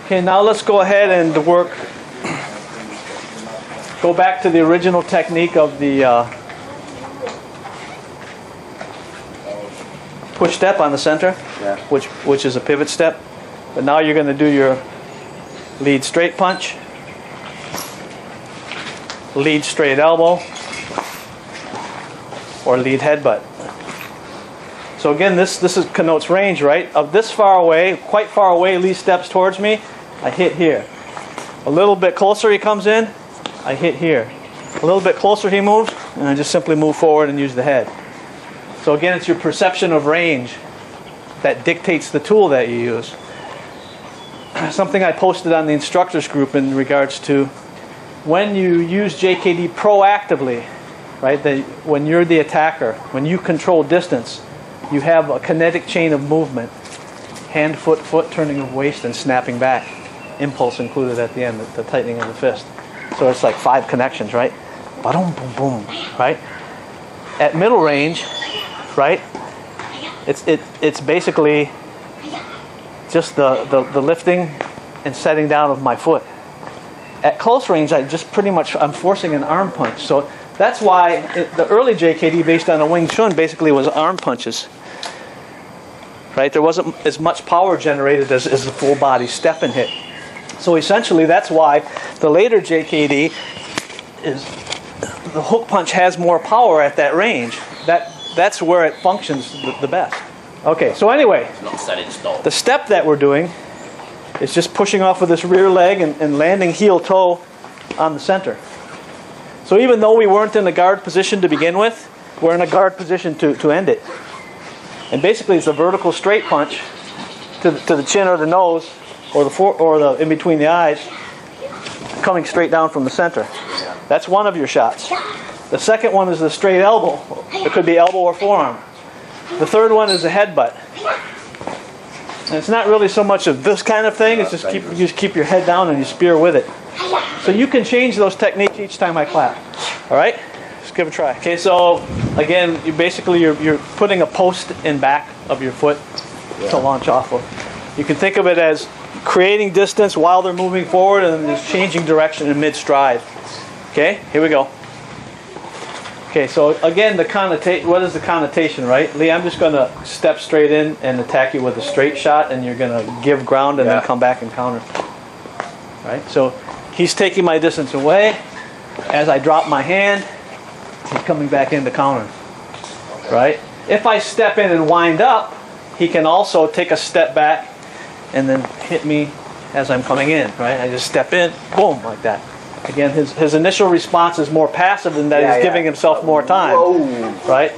Okay, now let's go ahead and go back to the original technique of the push step on the center, which is a pivot step. But now you're going to do your lead straight punch, lead straight elbow, or lead headbutt. So again, this connotes range, right? Of this far away, quite far away, Lee steps towards me, I hit here. A little bit closer he comes in, I hit here. A little bit closer he moves, and I just simply move forward and use the head. So again, it's your perception of range that dictates the tool that you use. Something I posted on the instructors group in regards to when you use JKD proactively, right? That when you're the attacker, when you control distance, you have a kinetic chain of movement. Hand, foot, foot, turning of waist, and snapping back. Impulse included at the end, the tightening of the fist. So it's like 5 connections, right? Ba-dum, boom, boom, right? At middle range, right? It's basically just the lifting and setting down of my foot. At close range, I'm forcing an arm punch. So that's why the early JKD based on the Wing Chun basically was arm punches. Right? There wasn't as much power generated as the full body step and hit. So essentially that's why the later JKD is the hook punch has more power at that range. That's where it functions the best. Okay, so anyway, not set in stone. The step that we're doing is just pushing off with this rear leg and landing heel toe on the center. So even though we weren't in the guard position to begin with, we're in a guard position to end it. And basically it's a vertical straight punch to the chin or the nose or the in between the eyes, coming straight down from the center. That's one of your shots. The second one is the straight elbow. It could be elbow or forearm. The third one is a headbutt. And it's not really so much of this kind of thing. It's just keep your head down and you spear with it. So you can change those techniques each time I clap. All right? Just give it a try. Okay, so again, you're putting a post in back of your foot to launch off of. You can think of it as creating distance while they're moving forward and then just changing direction in mid-stride. Okay, here we go. Okay, so again, what is the connotation, right? Lee, I'm just going to step straight in and attack you with a straight shot, and you're going to give ground and then come back and counter. Right? So he's taking my distance away. As I drop my hand, he's coming back in to counter. Right? If I step in and wind up, he can also take a step back and then hit me as I'm coming in. Right? I just step in, boom, like that. Again, his initial response is more passive in that he's giving himself more time. Whoa. Right?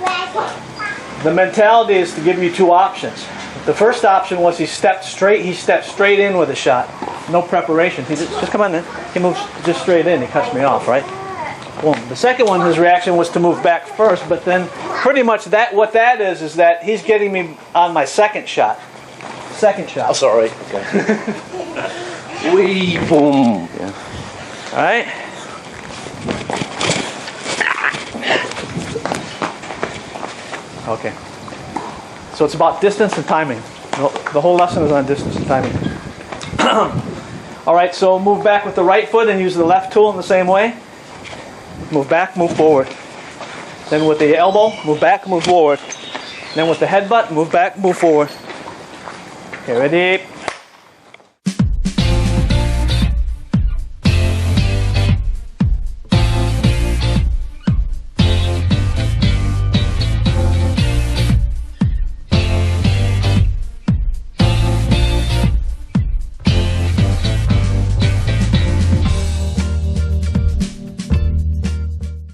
The mentality is to give you 2 options. The first option was he stepped straight in with a shot. No preparation. He just come on in. He moves just straight in. He cuts me off, right? Boom. The second one, his reaction was to move back first, but then pretty much what that is that he's getting me on my second shot. Second shot. Oh, sorry. Okay. Wee, boom. Yeah. All right. Okay. So it's about distance and timing. The whole lesson is on distance and timing. All right, so move back with the right foot and use the left tool in the same way. Move back, move forward. Then with the elbow, move back, move forward. Then with the headbutt, move back, move forward. Okay, ready?